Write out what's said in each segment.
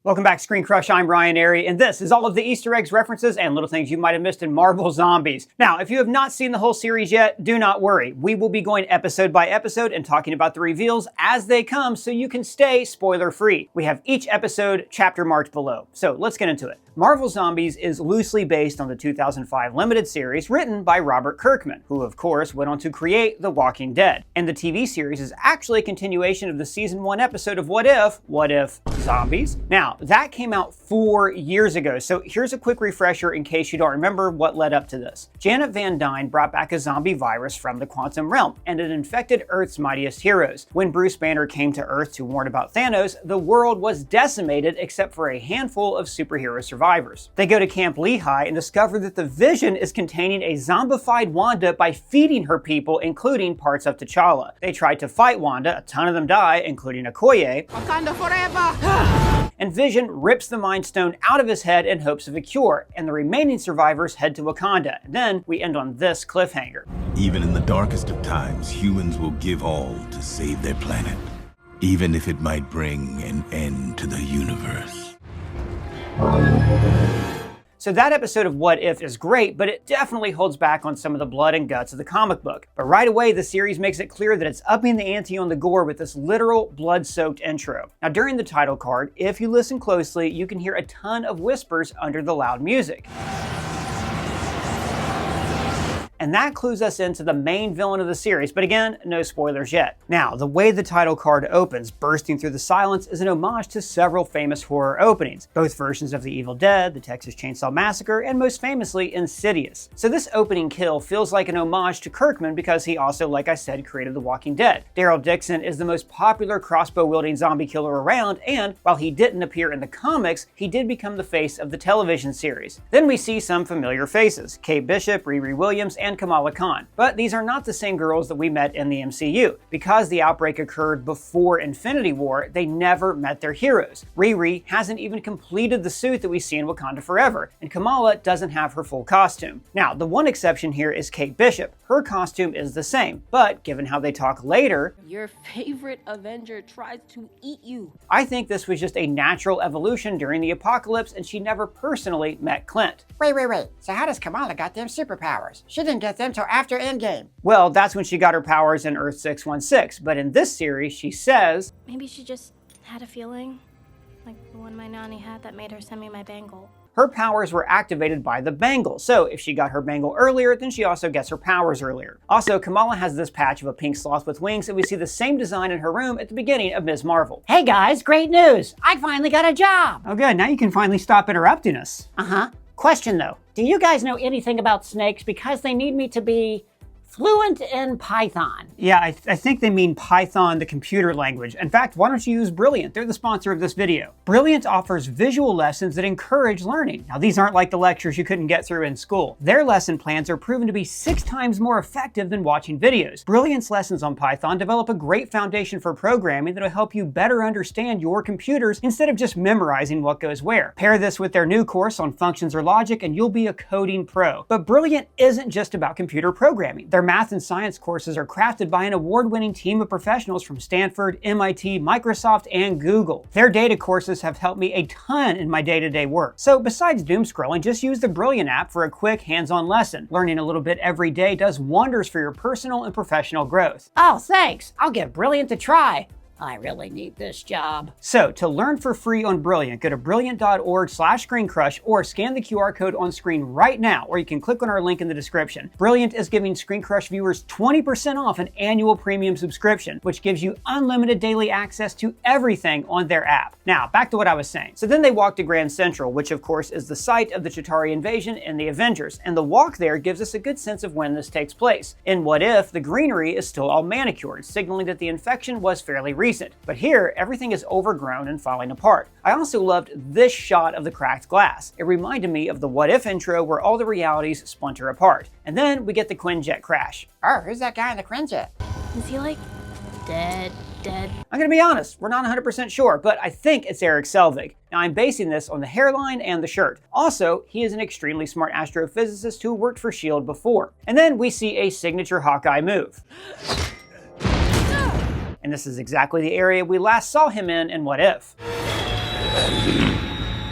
Welcome back, ScreenCrush. I'm Ryan Airy, and this is all of the Easter eggs, references, and little things you might have missed in Marvel Zombies. Now, if you have not seen the whole series yet, do not worry. We will be going episode by episode and talking about the reveals as they come so you can stay spoiler-free. We have each episode chapter marked below. So let's get into it. Marvel Zombies is loosely based on the 2005 limited series written by Robert Kirkman, who of course went on to create The Walking Dead. And the TV series is actually a continuation of the season 1 episode of What If Zombies? Now, that came out 4 years ago, so here's a quick refresher in case you don't remember what led up to this. Janet Van Dyne brought back a zombie virus from the quantum realm, and it infected Earth's mightiest heroes. When Bruce Banner came to Earth to warn about Thanos, the world was decimated except for a handful of superhero survivors. They go to Camp Lehigh and discover that the Vision is containing a zombified Wanda by feeding her people, including parts of T'Challa. They try to fight Wanda, a ton of them die, including Okoye. Wakanda Forever! And Vision rips the Mind Stone out of his head in hopes of a cure, and the remaining survivors head to Wakanda. And then we end on this cliffhanger. Even in the darkest of times, humans will give all to save their planet, even if it might bring an end to the universe. So that episode of What If is great, but it definitely holds back on some of the blood and guts of the comic book. But right away, the series makes it clear that it's upping the ante on the gore with this literal blood-soaked intro. Now, during the title card, if you listen closely, you can hear a ton of whispers under the loud music. And that clues us into the main villain of the series, but again, no spoilers yet. Now, the way the title card opens, bursting through the silence, is an homage to several famous horror openings, both versions of The Evil Dead, The Texas Chainsaw Massacre, and most famously, Insidious. So this opening kill feels like an homage to Kirkman because he also, like I said, created The Walking Dead. Daryl Dixon is the most popular crossbow-wielding zombie killer around, and while he didn't appear in the comics, he did become the face of the television series. Then we see some familiar faces, Kate Bishop, Riri Williams, and Kamala Khan. But these are not the same girls that we met in the MCU. Because the outbreak occurred before Infinity War, they never met their heroes. Riri hasn't even completed the suit that we see in Wakanda Forever, and Kamala doesn't have her full costume. Now, the one exception here is Kate Bishop. Her costume is the same, but given how they talk later, Your favorite Avenger tries to eat you. I think this was just a natural evolution during the apocalypse and she never personally met Clint. Wait. So how does Kamala got them superpowers? She didn't get them till after Endgame. Well, that's when she got her powers in Earth 616, but in this series, she says, Maybe she just had a feeling, like the one my nanny had that made her send me my bangle. her powers were activated by the bangle. So if she got her bangle earlier, then she also gets her powers earlier. Also, Kamala has this patch of a pink sloth with wings, and we see the same design in her room at the beginning of Ms. Marvel. Hey guys, great news! I finally got a job! Oh good, now you can finally stop interrupting us. Question though, do you guys know anything about snakes? Because they need me to be fluent in Python. Yeah, I think they mean Python, the computer language. In fact, why don't you use Brilliant? They're the sponsor of this video. Brilliant offers visual lessons that encourage learning. Now, these aren't like the lectures you couldn't get through in school. Their lesson plans are proven to be 6 times more effective than watching videos. Brilliant's lessons on Python develop a great foundation for programming that'll help you better understand your computers instead of just memorizing what goes where. Pair this with their new course on functions or logic and you'll be a coding pro. But Brilliant isn't just about computer programming. Their math and science courses are crafted by an award-winning team of professionals from Stanford, MIT, Microsoft, and Google. Their data courses have helped me a ton in my day-to-day work. So besides doom scrolling, just use the Brilliant app for a quick hands-on lesson. Learning a little bit every day does wonders for your personal and professional growth. Oh, thanks. I'll give Brilliant a try. I really need this job. So to learn for free on Brilliant, go to brilliant.org/ScreenCrush or scan the QR code on screen right now, or you can click on our link in the description. Brilliant is giving ScreenCrush viewers 20% off an annual premium subscription, which gives you unlimited daily access to everything on their app. Now, back to what I was saying. So then they walk to Grand Central, which of course is the site of the Chitauri invasion in the Avengers, and the walk there gives us a good sense of when this takes place. In What If, the greenery is still all manicured, signaling that the infection was fairly recent. But here, everything is overgrown and falling apart. I also loved this shot of the cracked glass. It reminded me of the What If intro where all the realities splinter apart. And then we get the Quinjet crash. Oh, who's that guy in the Quinjet? Is he like dead? I'm gonna be honest, we're not 100% sure, but I think it's Eric Selvig. Now I'm basing this on the hairline and the shirt. Also, he is an extremely smart astrophysicist who worked for S.H.I.E.L.D. before. And then we see a signature Hawkeye move. And this is exactly the area we last saw him in What If.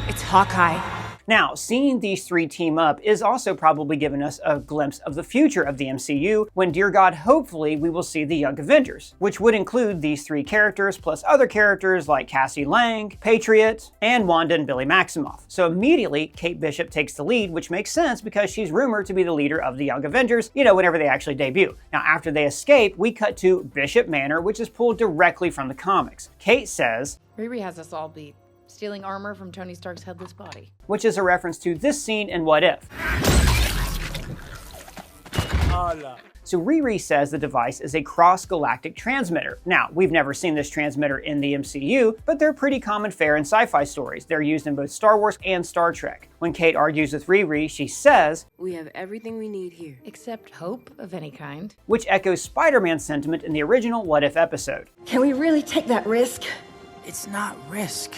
It's Hawkeye. Now, seeing these three team up is also probably giving us a glimpse of the future of the MCU when, dear God, hopefully we will see the Young Avengers, which would include these three characters plus other characters like Cassie Lang, Patriot, and Wanda and Billy Maximoff. So immediately, Kate Bishop takes the lead, which makes sense because she's rumored to be the leader of the Young Avengers, you know, whenever they actually debut. Now, after they escape, we cut to Bishop Manor, which is pulled directly from the comics. Kate says, Riri has us all beat, stealing armor from Tony Stark's headless body. which is a reference to this scene in What If. So Riri says the device is a cross-galactic transmitter. Now, we've never seen this transmitter in the MCU, but they're pretty common fare in sci-fi stories. They're used in both Star Wars and Star Trek. When Kate argues with Riri, she says, We have everything we need here. Except hope of any kind. which echoes Spider-Man's sentiment in the original What If episode. Can we really take that risk? It's not risk.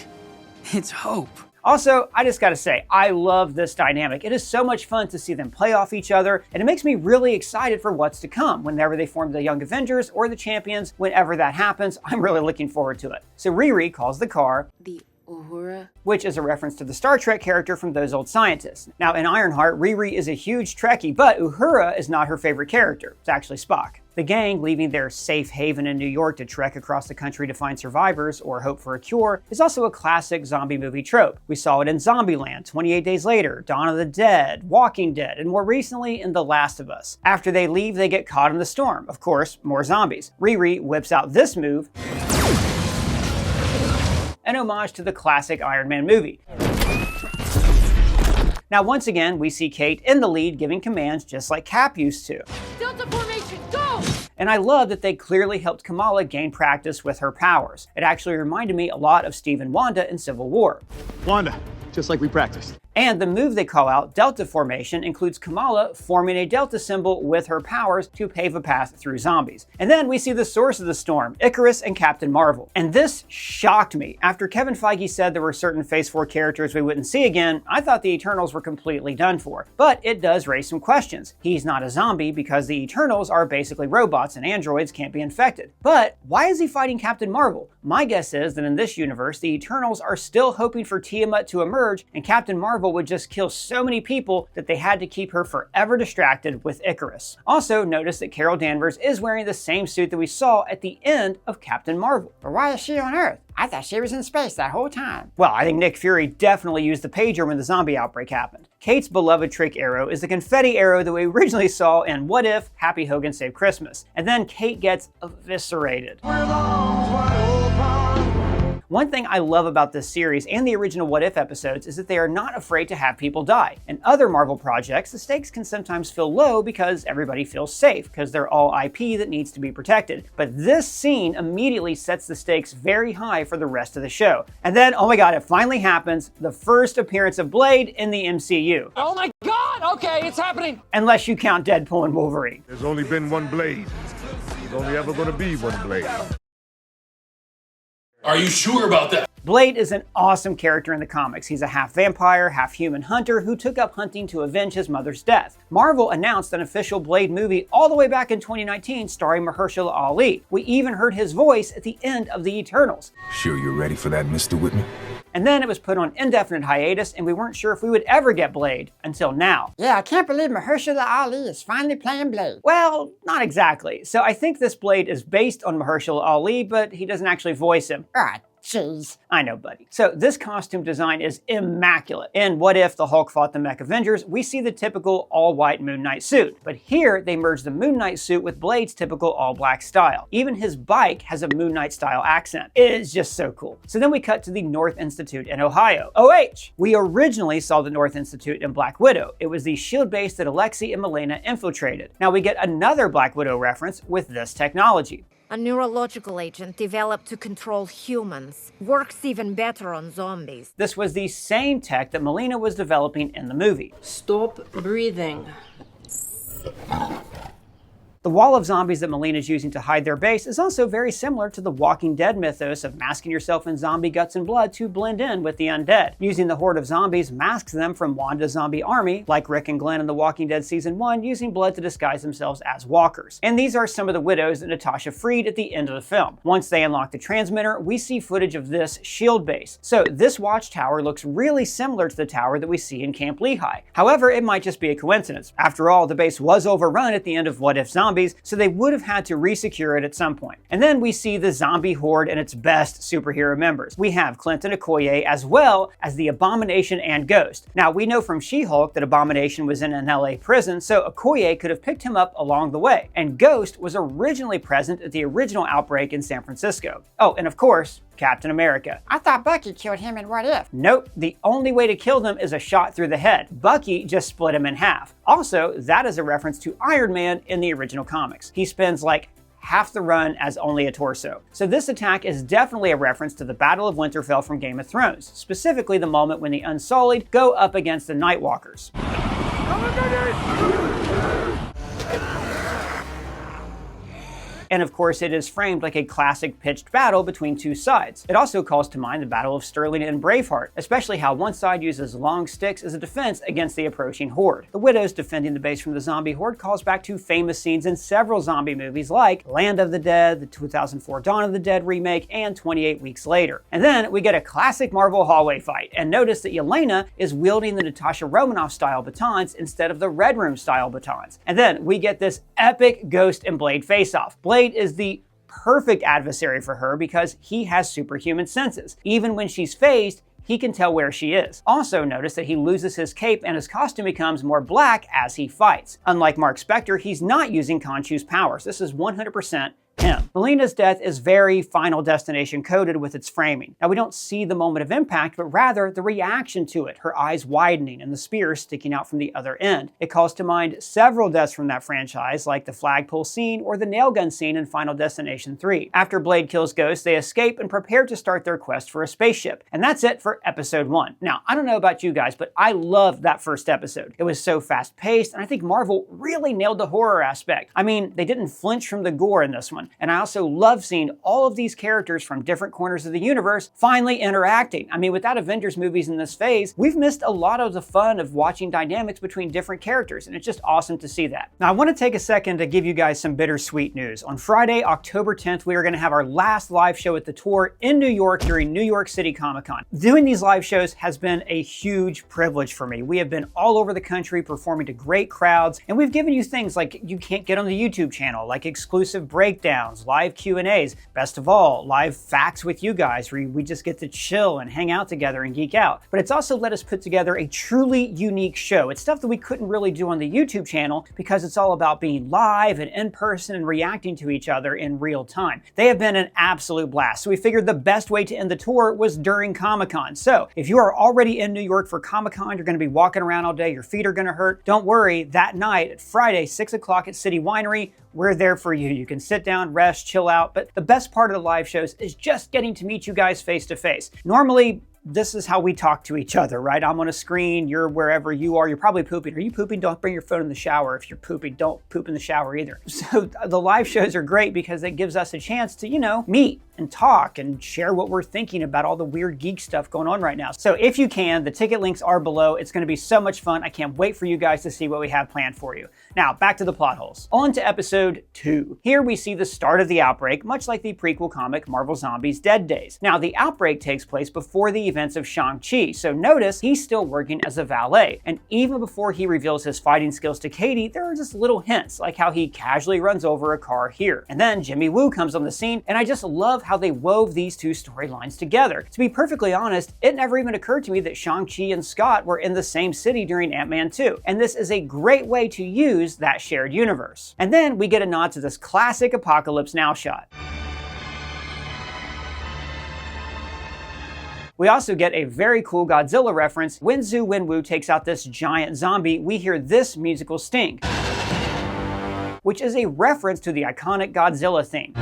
It's hope. Also, I just gotta say, I love this dynamic. It is so much fun to see them play off each other, and it makes me really excited for what's to come. Whenever they form the Young Avengers or the Champions, whenever that happens, I'm really looking forward to it. So Riri calls the car The Uhura. which is a reference to the Star Trek character from Those Old Scientists. Now, in Ironheart, Riri is a huge Trekkie, but Uhura is not her favorite character. It's actually Spock. The gang, leaving their safe haven in New York to trek across the country to find survivors or hope for a cure, is also a classic zombie movie trope. We saw it in Zombieland, 28 Days Later, Dawn of the Dead, Walking Dead, and more recently in The Last of Us. After they leave, they get caught in the storm. Of course, more zombies. Riri whips out this move, an homage to the classic Iron Man movie. Now, once again, we see Kate in the lead giving commands just like Cap used to. Delta formation, go! And I love that they clearly helped Kamala gain practice with her powers. It actually reminded me a lot of Steve and Wanda in Civil War. Wanda, just like we practiced. And the move they call out, Delta Formation, includes Kamala forming a Delta symbol with her powers to pave a path through zombies. And then we see the source of the storm, Icarus and Captain Marvel. And this shocked me. After Kevin Feige said there were certain Phase 4 characters we wouldn't see again, I thought the Eternals were completely done for. But it does raise some questions. He's not a zombie because the Eternals are basically robots and androids can't be infected. But why is he fighting Captain Marvel? My guess is that in this universe, the Eternals are still hoping for Tiamat to emerge, and Captain Marvel would just kill so many people that they had to keep her forever distracted with Icarus. Also, notice that Carol Danvers is wearing the same suit that we saw at the end of Captain Marvel. But why is she on Earth? I thought she was in space that whole time. Well, I think Nick Fury definitely used the pager when the zombie outbreak happened. Kate's beloved trick arrow is the confetti arrow that we originally saw in What If, Happy Hogan Saved Christmas. And then Kate gets eviscerated. One thing I love about this series and the original What If episodes is that they are not afraid to have people die. In other Marvel projects, the stakes can sometimes feel low because everybody feels safe, because they're all IP that needs to be protected. But this scene immediately sets the stakes very high for the rest of the show. And then, oh my god, it finally happens, the first appearance of Blade in the MCU. Oh my god! Okay, it's happening! Unless you count Deadpool and Wolverine. There's only been one Blade. There's only ever going to be one Blade. Are you sure about that? Blade is an awesome character in the comics. He's a half vampire, half human hunter who took up hunting to avenge his mother's death. Marvel announced an official Blade movie all the way back in 2019 starring Mahershala Ali. We even heard his voice at the end of The Eternals. Sure you're ready for that, Mr. Whitman? And then it was put on indefinite hiatus and we weren't sure if we would ever get Blade until now. Yeah, I can't believe Mahershala Ali is finally playing Blade. Well, not exactly. So I think this Blade is based on Mahershala Ali, but he doesn't actually voice him. Ah, jeez. I know, buddy. So this costume design is immaculate. In What If the Hulk Fought the Mech Avengers, we see the typical all-white Moon Knight suit. But here, they merge the Moon Knight suit with Blade's typical all-black style. Even his bike has a Moon Knight style accent. It is just so cool. So then we cut to the North Institute in Ohio. OH! We originally saw the North Institute in Black Widow. It was the shield base that Alexei and Milena infiltrated. Now we get another Black Widow reference with this technology. A neurological agent developed to control humans. Works even better on zombies. This was the same tech that Milena was developing in the movie. Stop breathing. The wall of zombies that Melina's using to hide their base is also very similar to the Walking Dead mythos of masking yourself in zombie guts and blood to blend in with the undead. Using the horde of zombies masks them from Wanda's zombie army, like Rick and Glenn in The Walking Dead Season 1 using blood to disguise themselves as walkers. And these are some of the widows that Natasha freed at the end of the film. Once they unlock the transmitter, we see footage of this shield base. So this watchtower looks really similar to the tower that we see in Camp Lehigh. However, it might just be a coincidence. After all, the base was overrun at the end of What If Zombies, so they would have had to resecure it at some point. And then we see the zombie horde and its best superhero members. We have Clinton Okoye as well as the Abomination and Ghost. Now, we know from She-Hulk that Abomination was in an LA prison, so Okoye could have picked him up along the way. And Ghost was originally present at the original outbreak in San Francisco. Oh, and of course, Captain America. I thought Bucky killed him in What If. Nope, the only way to kill them is a shot through the head. Bucky just split him in half. Also, that is a reference to Iron Man in the original comics. He spends like half the run as only a torso. So this attack is definitely a reference to the Battle of Winterfell from Game of Thrones, specifically the moment when the Unsullied go up against the Nightwalkers. And of course, it is framed like a classic pitched battle between two sides. It also calls to mind the Battle of Sterling and Braveheart, especially how one side uses long sticks as a defense against the approaching horde. The widows defending the base from the zombie horde calls back to famous scenes in several zombie movies like Land of the Dead, the 2004 Dawn of the Dead remake, and 28 Weeks Later. And then we get a classic Marvel hallway fight, and notice that Yelena is wielding the Natasha Romanoff style batons instead of the Red Room style batons. And then we get this epic Ghost and Blade face-off. Blade is the perfect adversary for her because he has superhuman senses. Even when she's phased, he can tell where she is. Also notice that he loses his cape and his costume becomes more black as he fights. Unlike Mark Spector, he's not using Khonshu's powers. This is 100% him. Melina's death is very Final Destination coded with its framing. Now we don't see the moment of impact, but rather the reaction to it, her eyes widening and the spear sticking out from the other end. It calls to mind several deaths from that franchise, like the flagpole scene or the nail gun scene in Final Destination 3. After Blade kills Ghost, they escape and prepare to start their quest for a spaceship. And that's it for episode 1. Now, I don't know about you guys, but I loved that first episode. It was so fast-paced, and I think Marvel really nailed the horror aspect. I mean, they didn't flinch from the gore in this one. And I also love seeing all of these characters from different corners of the universe finally interacting. I mean, without Avengers movies in this phase, we've missed a lot of the fun of watching dynamics between different characters, and it's just awesome to see that. Now, I want to take a second to give you guys some bittersweet news. On Friday, October 10th, we are going to have our last live show at the tour in New York during New York City Comic Con. Doing these live shows has been a huge privilege for me. We have been all over the country performing to great crowds, and we've given you things like you can't get on the YouTube channel, like exclusive breakdowns, live Q&As, best of all, live facts with you guys where we just get to chill and hang out together and geek out. But it's also let us put together a truly unique show. It's stuff that we couldn't really do on the YouTube channel because it's all about being live and in person and reacting to each other in real time. They have been an absolute blast, so we figured the best way to end the tour was during Comic-Con. So if you are already in New York for Comic-Con, you're going to be walking around all day, your feet are going to hurt. Don't worry, that night at Friday, 6 o'clock at City Winery, we're there for you. You can sit down, rest, chill out, but the best part of the live shows is just getting to meet you guys face to face. Normally, this is how we talk to each other, right? I'm on a screen, you're wherever you are, you're probably pooping. Are you pooping? Don't bring your phone in the shower. If you're pooping, don't poop in the shower either. So the live shows are great because it gives us a chance to, meet and talk and share what we're thinking about all the weird geek stuff going on right now. So if you can, the ticket links are below. It's going to be so much fun. I can't wait for you guys to see what we have planned for you. Now, back to the plot holes. On to episode 2. Here we see the start of the outbreak, much like the prequel comic Marvel Zombies Dead Days. Now, the outbreak takes place before the events of Shang-Chi, so notice he's still working as a valet. And even before he reveals his fighting skills to Katie, there are just little hints, like how he casually runs over a car here. And then Jimmy Woo comes on the scene, and I just love how they wove these two storylines together. To be perfectly honest, it never even occurred to me that Shang-Chi and Scott were in the same city during Ant-Man 2, and this is a great way to use that shared universe. And then we get a nod to this classic Apocalypse Now shot. We also get a very cool Godzilla reference. When Zhu Wenwu takes out this giant zombie, we hear this musical sting, which is a reference to the iconic Godzilla theme.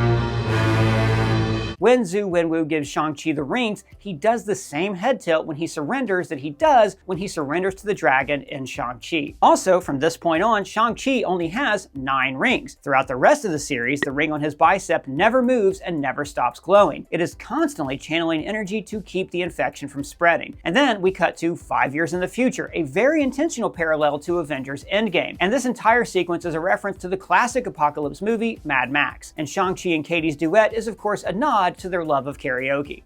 when Zhu Wenwu gives Shang-Chi the rings, he does the same head tilt when he surrenders that he does when he surrenders to the dragon in Shang-Chi. Also, from this point on, Shang-Chi only has 9 rings. Throughout the rest of the series, the ring on his bicep never moves and never stops glowing. It is constantly channeling energy to keep the infection from spreading. And then we cut to 5 years in the future, a very intentional parallel to Avengers Endgame. And this entire sequence is a reference to the classic apocalypse movie Mad Max. And Shang-Chi and Katie's duet is of course a nod to their love of karaoke.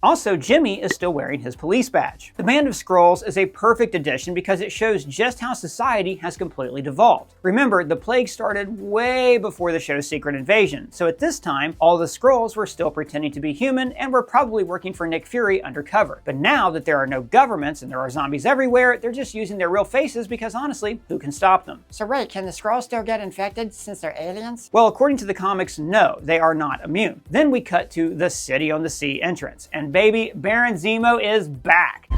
Also, Jimmy is still wearing his police badge. The Band of Skrulls is a perfect addition because it shows just how society has completely devolved. Remember, the plague started way before the show's Secret Invasion, so at this time, all the Skrulls were still pretending to be human and were probably working for Nick Fury undercover. But now that there are no governments and there are zombies everywhere, they're just using their real faces because honestly, who can stop them? So wait, can the Skrulls still get infected since they're aliens? Well, according to the comics, no, they are not immune. Then we cut to the City on the Sea entrance, and baby, Baron Zemo is back.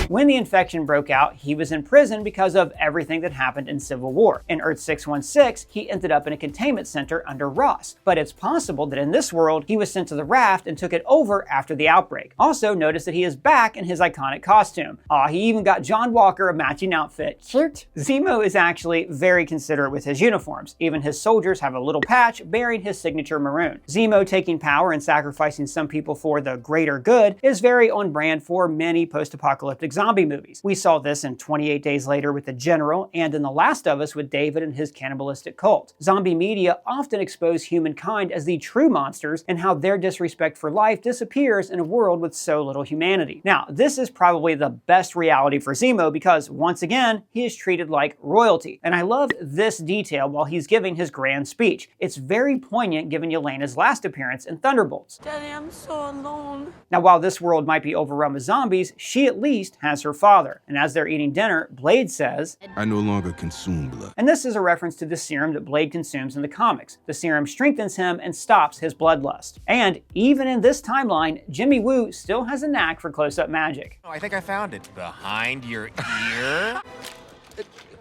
When the infection broke out, he was in prison because of everything that happened in Civil War. In Earth 616, he ended up in a containment center under Ross. But it's possible that in this world, he was sent to the Raft and took it over after the outbreak. Also, notice that he is back in his iconic costume. He even got John Walker a matching outfit. Cute. Zemo is actually very considerate with his uniforms. Even his soldiers have a little patch bearing his signature maroon. Zemo taking power and sacrificing some people for the greater good is very on brand for many post-apocalyptic zombie movies. We saw this in 28 Days Later with the General and in The Last of Us with David and his cannibalistic cult. Zombie media often expose humankind as the true monsters and how their disrespect for life disappears in a world with so little humanity. Now, this is probably the best reality for Zemo because, once again, he is treated like royalty. And I love this detail while he's giving his grand speech. It's very poignant given Yelena's last appearance in Thunderbolts. Daddy, I'm so alone. Now, while this world might be overrun with zombies, she at least has her father. And as they're eating dinner, Blade says, I no longer consume blood. And this is a reference to the serum that Blade consumes in the comics. The serum strengthens him and stops his bloodlust. And even in this timeline, Jimmy Woo still has a knack for close-up magic. Oh, I think I found it. Behind your ear?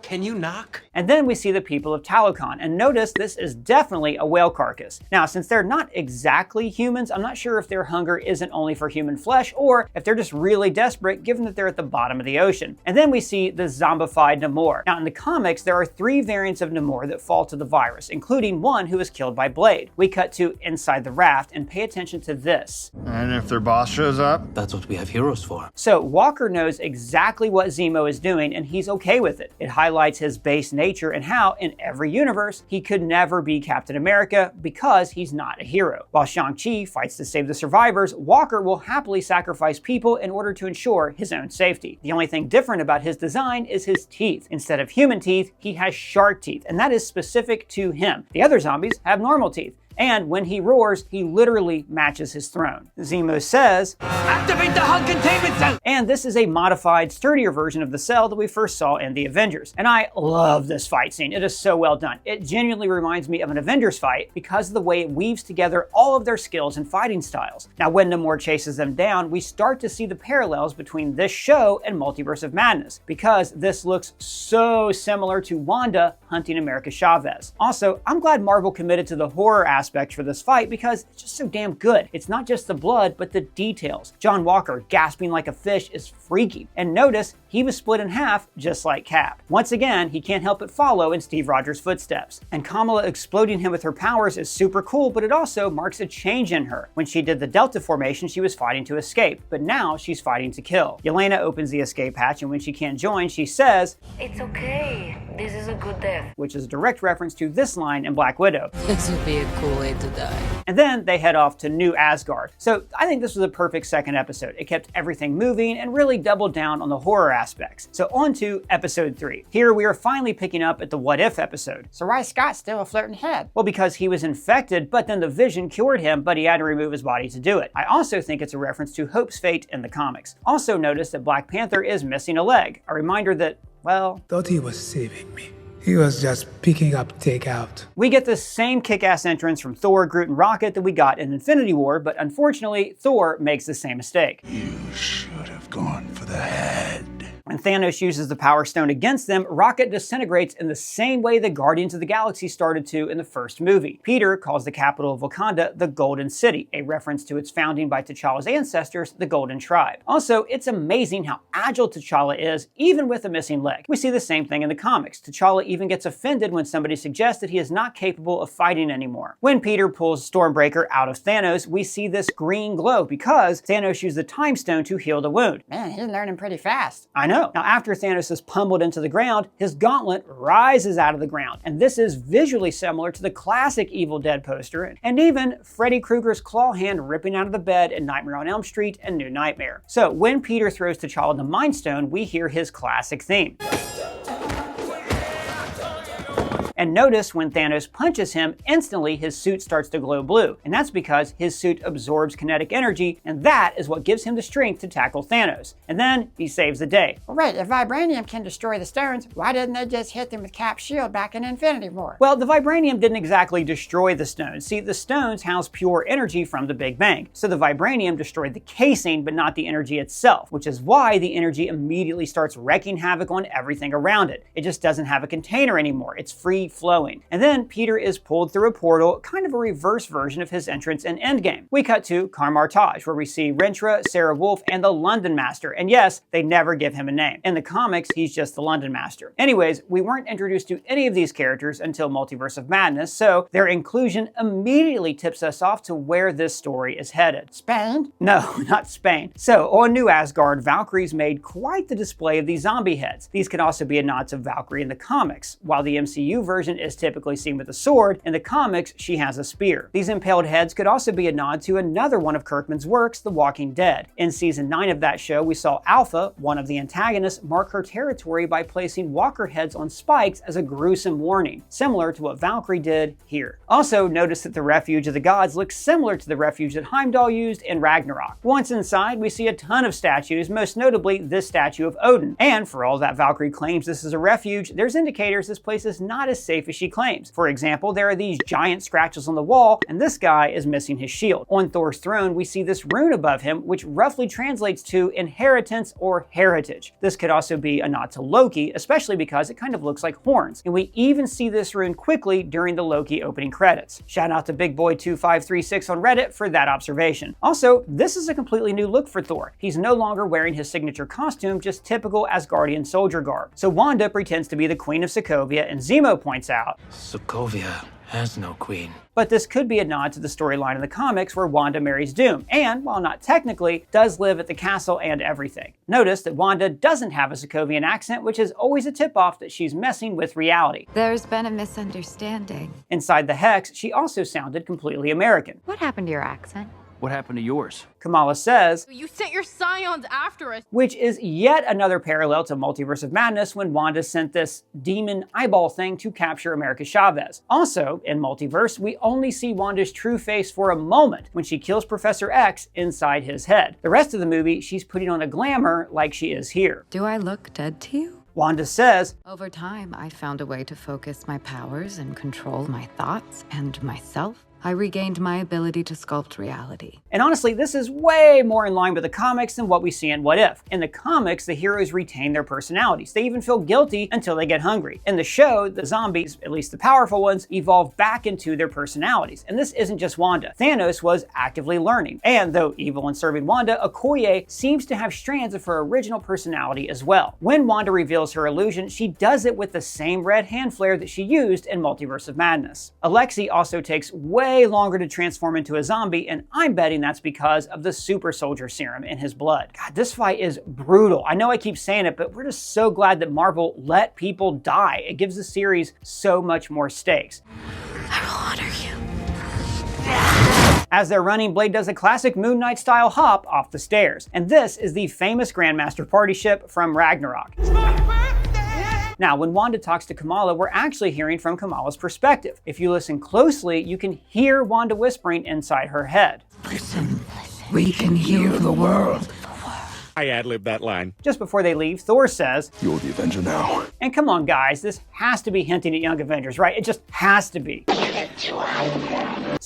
Can you knock? And then we see the people of Talokan, and notice this is definitely a whale carcass. Now, since they're not exactly humans, I'm not sure if their hunger isn't only for human flesh, or if they're just really desperate given that they're at the bottom of the ocean. And then we see the zombified Namor. Now, in the comics, there are 3 variants of Namor that fall to the virus, including one who is killed by Blade. We cut to inside the raft, and pay attention to this. And if their boss shows up? That's what we have heroes for. So, Walker knows exactly what Zemo is doing, and he's okay with it. It highlights his base nature and how, in every universe, he could never be Captain America because he's not a hero. While Shang-Chi fights to save the survivors, Walker will happily sacrifice people in order to ensure his own safety. The only thing different about his design is his teeth. Instead of human teeth, he has shark teeth, and that is specific to him. The other zombies have normal teeth. And when he roars, he literally matches his throne. Zemo says, "Activate the hug containment zone!" And this is a modified, sturdier version of the cell that we first saw in the Avengers. And I love this fight scene. It is so well done. It genuinely reminds me of an Avengers fight because of the way it weaves together all of their skills and fighting styles. Now, when Namor chases them down, we start to see the parallels between this show and Multiverse of Madness, because this looks so similar to Wanda hunting America Chavez. Also, I'm glad Marvel committed to the horror aspect for this fight because it's just so damn good. It's not just the blood, but the details. John Walker gasping like a fish is freaky. And notice, he was split in half just like Cap. Once again, he can't help but follow in Steve Rogers' footsteps. And Kamala exploding him with her powers is super cool, but it also marks a change in her. When she did the Delta formation, she was fighting to escape, but now she's fighting to kill. Yelena opens the escape hatch, and when she can't join, she says, "It's okay. This is a good death." Which is a direct reference to this line in Black Widow. This would be a cool way to die. And then they head off to New Asgard. So I think this was a perfect second episode. It kept everything moving and really doubled down on the horror aspects. So on to episode 3. Here we are finally picking up at the What If episode. So why is Scott still a flirting head? Well, because he was infected, but then the Vision cured him, but he had to remove his body to do it. I also think it's a reference to Hope's fate in the comics. Also notice that Black Panther is missing a leg. A reminder that, well, thought he was saving me. He was just picking up takeout. We get the same kick-ass entrance from Thor, Groot, and Rocket that we got in Infinity War, but unfortunately, Thor makes the same mistake. You should have gone for the head. And When Thanos uses the Power Stone against them, Rocket disintegrates in the same way the Guardians of the Galaxy started to in the first movie. Peter calls the capital of Wakanda the Golden City, a reference to its founding by T'Challa's ancestors, the Golden Tribe. Also, it's amazing how agile T'Challa is, even with a missing leg. We see the same thing in the comics. T'Challa even gets offended when somebody suggests that he is not capable of fighting anymore. When Peter pulls Stormbreaker out of Thanos, we see this green glow because Thanos used the Time Stone to heal the wound. Man, he's learning pretty fast. I know. Now, after Thanos is pummeled into the ground, his gauntlet rises out of the ground, and this is visually similar to the classic Evil Dead poster, and even Freddy Krueger's claw hand ripping out of the bed in Nightmare on Elm Street and New Nightmare. So when Peter throws T'Challa the Mind Stone, we hear his classic theme. And notice when Thanos punches him, instantly his suit starts to glow blue. And that's because his suit absorbs kinetic energy, and that is what gives him the strength to tackle Thanos. And then he saves the day. Well, wait, if vibranium can destroy the stones, why didn't they just hit them with Cap's shield back in Infinity War? Well, the vibranium didn't exactly destroy the stones. See, the stones house pure energy from the Big Bang. So the vibranium destroyed the casing, but not the energy itself, which is why the energy immediately starts wreaking havoc on everything around it. It just doesn't have a container anymore. It's free flowing. And then Peter is pulled through a portal, kind of a reverse version of his entrance in Endgame. We cut to Karmartage, where we see Rentra, Sarah Wolf, and the London Master. And yes, they never give him a name. In the comics, he's just the London Master. Anyways, we weren't introduced to any of these characters until Multiverse of Madness, so their inclusion immediately tips us off to where this story is headed. Spain? No, not Spain. So, on New Asgard, Valkyrie's made quite the display of these zombie heads. These could also be a nod to Valkyrie in the comics. While the MCU version is typically seen with a sword, in the comics, she has a spear. These impaled heads could also be a nod to another one of Kirkman's works, The Walking Dead. In season 9 of that show, we saw Alpha, one of the antagonists, mark her territory by placing walker heads on spikes as a gruesome warning, similar to what Valkyrie did here. Also, notice that the Refuge of the Gods looks similar to the refuge that Heimdall used in Ragnarok. Once inside, we see a ton of statues, most notably this statue of Odin. And for all that Valkyrie claims this is a refuge, there's indicators this place is not as safe as she claims. For example, there are these giant scratches on the wall, and this guy is missing his shield. On Thor's throne, we see this rune above him, which roughly translates to inheritance or heritage. This could also be a nod to Loki, especially because it kind of looks like horns. And we even see this rune quickly during the Loki opening credits. Shout out to BigBoy2536 on Reddit for that observation. Also, this is a completely new look for Thor. He's no longer wearing his signature costume, just typical Asgardian soldier garb. So Wanda pretends to be the Queen of Sokovia, and Zemo points out, Sokovia has no queen. But this could be a nod to the storyline in the comics where Wanda marries Doom, and, while not technically, does live at the castle and everything. Notice that Wanda doesn't have a Sokovian accent, which is always a tip-off that she's messing with reality. There's been a misunderstanding. Inside the Hex, she also sounded completely American. What happened to your accent? What happened to yours? Kamala says, You sent your scions after us. Which is yet another parallel to Multiverse of Madness when Wanda sent this demon eyeball thing to capture America Chavez. Also, in Multiverse, we only see Wanda's true face for a moment when she kills Professor X inside his head. The rest of the movie, she's putting on a glamour like she is here. Do I look dead to you? Wanda says, Over time, I found a way to focus my powers and control my thoughts and myself. I regained my ability to sculpt reality. And honestly, this is way more in line with the comics than what we see in What If. In the comics, the heroes retain their personalities. They even feel guilty until they get hungry. In the show, the zombies, at least the powerful ones, evolve back into their personalities. And this isn't just Wanda. Thanos was actively learning. And though evil and serving Wanda, Okoye seems to have strands of her original personality as well. When Wanda reveals her illusion, she does it with the same red hand flare that she used in Multiverse of Madness. Alexei also takes way longer to transform into a zombie, and I'm betting that's because of the super soldier serum in his blood. God, this fight is brutal. I know I keep saying it, but we're just so glad that Marvel let people die. It gives the series so much more stakes. I will honor you. As they're running, Blade does a classic Moon Knight style hop off the stairs. And this is the famous Grandmaster party ship from Ragnarok. Now, when Wanda talks to Kamala, we're actually hearing from Kamala's perspective. If you listen closely, you can hear Wanda whispering inside her head. Listen, we can heal the world. I ad-libbed that line. Just before they leave, Thor says, You're the Avenger now. And come on, guys, this has to be hinting at Young Avengers, right? It just has to be.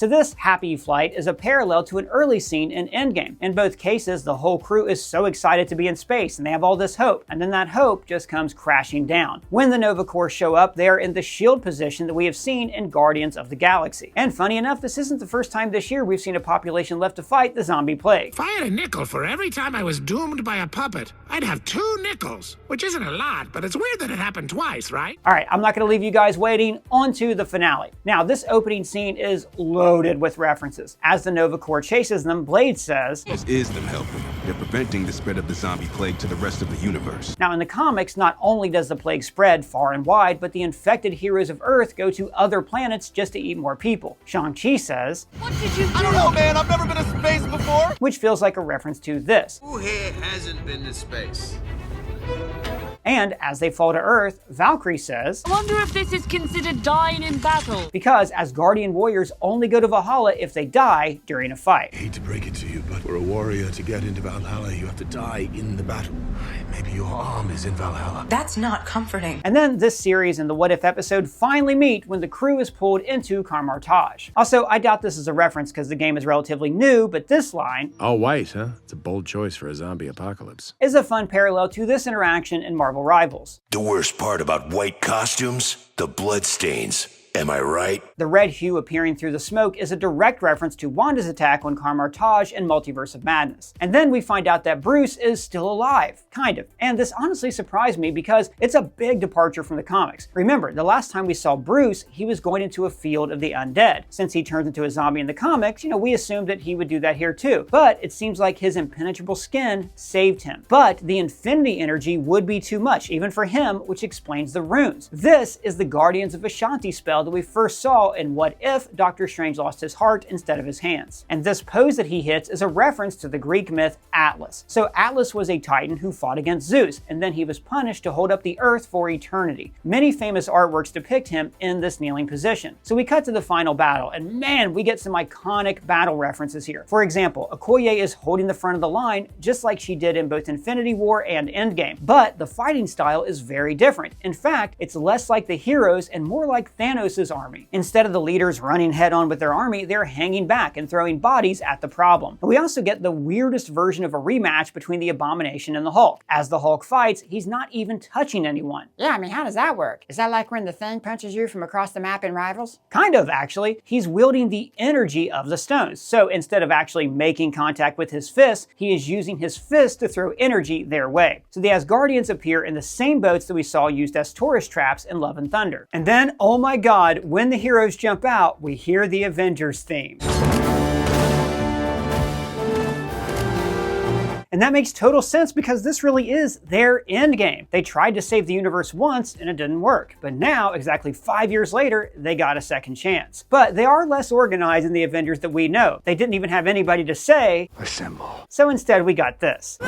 So this happy flight is a parallel to an early scene in Endgame. In both cases, the whole crew is so excited to be in space and they have all this hope, and then that hope just comes crashing down. When the Nova Corps show up, they are in the shield position that we have seen in Guardians of the Galaxy. And funny enough, this isn't the first time this year we've seen a population left to fight the zombie plague. If I had a nickel for every time I was doomed by a puppet, I'd have 2 nickels, which isn't a lot, but it's weird that it happened twice, right? Alright, I'm not going to leave you guys waiting. On to the finale. Now, this opening scene is loaded with references. As the Nova Corps chases them, Blade says, "This is them helping. They're preventing the spread of the zombie plague to the rest of the universe." Now, in the comics, not only does the plague spread far and wide, but the infected heroes of Earth go to other planets just to eat more people. Shang-Chi says, "What did you do?" "I don't know, man. I've never been to space before." Which feels like a reference to this. Who here hasn't been to space? And as they fall to Earth, Valkyrie says, I wonder if this is considered dying in battle. Because Asgardian warriors only go to Valhalla if they die during a fight. I hate to break it to you, but for a warrior to get into Valhalla, you have to die in the battle. Maybe your arm is in Valhalla. That's not comforting. And then this series and the What If episode finally meet when the crew is pulled into Karmartage. Also, I doubt this is a reference because the game is relatively new, but this line, "All white, huh? It's a bold choice for a zombie apocalypse," is a fun parallel to this interaction in Marvel Rivals. The worst part about white costumes? The bloodstains. Am I right? The red hue appearing through the smoke is a direct reference to Wanda's attack on Karmartage in Multiverse of Madness. And then we find out that Bruce is still alive, kind of. And this honestly surprised me because it's a big departure from the comics. Remember, the last time we saw Bruce, he was going into a field of the undead. Since he turns into a zombie in the comics, we assumed that he would do that here too. But it seems like his impenetrable skin saved him. But the infinity energy would be too much, even for him, which explains the runes. This is the Guardians of Ashanti spell that we first saw in What If Doctor Strange lost his heart instead of his hands. And this pose that he hits is a reference to the Greek myth Atlas. So Atlas was a titan who fought against Zeus, and then he was punished to hold up the earth for eternity. Many famous artworks depict him in this kneeling position. So we cut to the final battle, and man, we get some iconic battle references here. For example, Okoye is holding the front of the line just like she did in both Infinity War and Endgame. But the fighting style is very different. In fact, it's less like the heroes and more like Thanos' army. Instead of the leaders running head on with their army, they're hanging back and throwing bodies at the problem. But we also get the weirdest version of a rematch between the Abomination and the Hulk. As the Hulk fights, he's not even touching anyone. Yeah, I mean, how does that work? Is that like when the Thing punches you from across the map in Rivals? Kind of, actually. He's wielding the energy of the stones. So instead of actually making contact with his fist, he is using his fist to throw energy their way. So the Asgardians appear in the same boats that we saw used as tourist traps in Love and Thunder. And then, oh my god, when the heroes jump out, we hear the Avengers theme. And that makes total sense because this really is their endgame. They tried to save the universe once and it didn't work. But now, exactly 5 years later, they got a second chance. But they are less organized than the Avengers that we know. They didn't even have anybody to say, "Assemble." So instead we got this.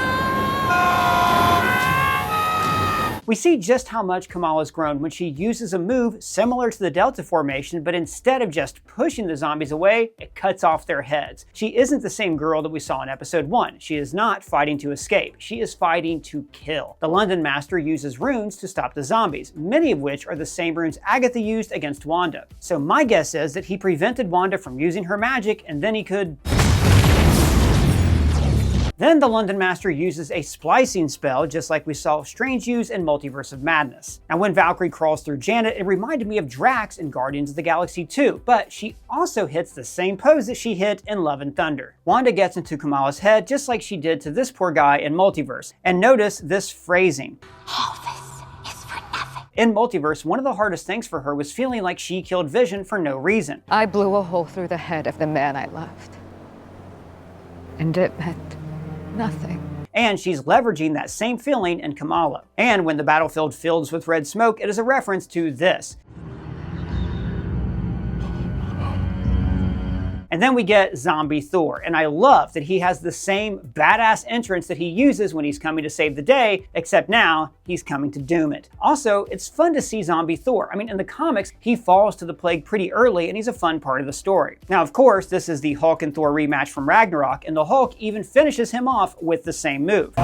We see just how much Kamala's grown when she uses a move similar to the Delta Formation, but instead of just pushing the zombies away, it cuts off their heads. She isn't the same girl that we saw in episode 1. She is not fighting to escape. She is fighting to kill. The London Master uses runes to stop the zombies, many of which are the same runes Agatha used against Wanda. So my guess is that he prevented Wanda from using her magic, and then he could... Then the London Master uses a splicing spell, just like we saw Strange use in Multiverse of Madness. Now when Valkyrie crawls through Janet, it reminded me of Drax in Guardians of the Galaxy 2, but she also hits the same pose that she hit in Love and Thunder. Wanda gets into Kamala's head just like she did to this poor guy in Multiverse. And notice this phrasing. In Multiverse, one of the hardest things for her was feeling like she killed Vision for no reason. I blew a hole through the head of the man I loved. And it meant nothing. And she's leveraging that same feeling in Kamala. And when the battlefield fills with red smoke, it is a reference to this. And then we get Zombie Thor, and I love that he has the same badass entrance that he uses when he's coming to save the day, except now he's coming to doom it. Also, it's fun to see Zombie Thor. I mean, in the comics, he falls to the plague pretty early, and he's a fun part of the story. Now, of course, this is the Hulk and Thor rematch from Ragnarok, and the Hulk even finishes him off with the same move.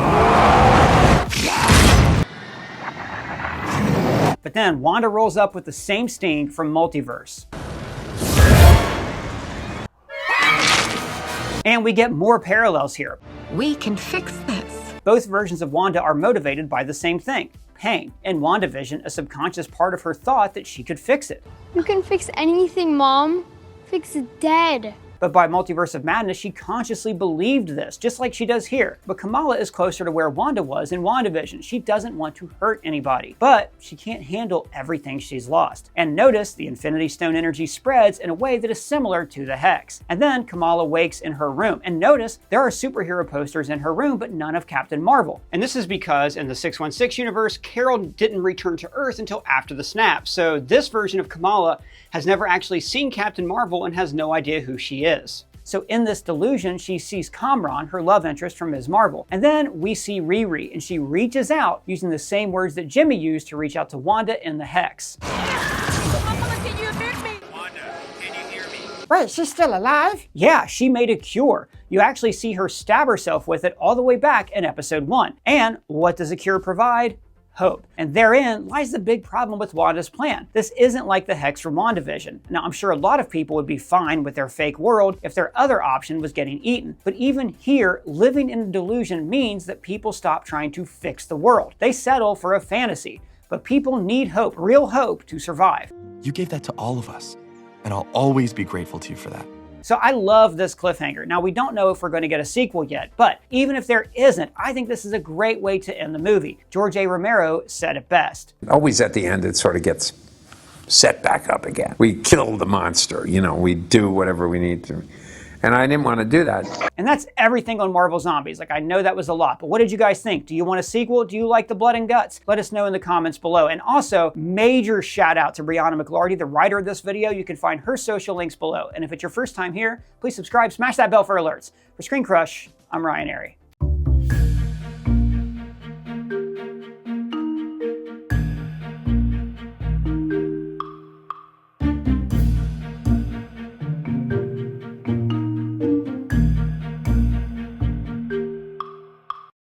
But then Wanda rolls up with the same sting from Multiverse. And we get more parallels here. We can fix this. Both versions of Wanda are motivated by the same thing, pain. In WandaVision, a subconscious part of her thought that she could fix it. You can fix anything, Mom. Fix it dead. But by Multiverse of Madness, she consciously believed this, just like she does here. But Kamala is closer to where Wanda was in WandaVision. She doesn't want to hurt anybody, but she can't handle everything she's lost. And notice the Infinity Stone energy spreads in a way that is similar to the Hex. And then Kamala wakes in her room. And notice there are superhero posters in her room, but none of Captain Marvel. And this is because in the 616 universe, Carol didn't return to Earth until after the snap. So this version of Kamala has never actually seen Captain Marvel and has no idea who she is. So in this delusion, she sees Kamran, her love interest from Ms. Marvel. And then we see Riri, and she reaches out using the same words that Jimmy used to reach out to Wanda in the Hex. Wait, she's still alive? Yeah, she made a cure. You actually see her stab herself with it all the way back in episode 1. And what does a cure provide? Hope. And therein lies the big problem with Wanda's plan. This isn't like the Hex from WandaVision. Now, I'm sure a lot of people would be fine with their fake world if their other option was getting eaten. But even here, living in a delusion means that people stop trying to fix the world. They settle for a fantasy. But people need hope, real hope, to survive. You gave that to all of us, and I'll always be grateful to you for that. So I love this cliffhanger. Now, we don't know if we're going to get a sequel yet, but even if there isn't, I think this is a great way to end the movie. George A. Romero said it best. Always at the end, it sort of gets set back up again. We kill the monster, you know, we do whatever we need to. And I didn't want to do that. And that's everything on Marvel Zombies. Like, I know that was a lot, but what did you guys think? Do you want a sequel? Do you like the blood and guts? Let us know in the comments below. And also, major shout out to Brianna McLarty, the writer of this video. You can find her social links below. And if it's your first time here, please subscribe, smash that bell for alerts. For ScreenCrush, I'm Ryan Airy.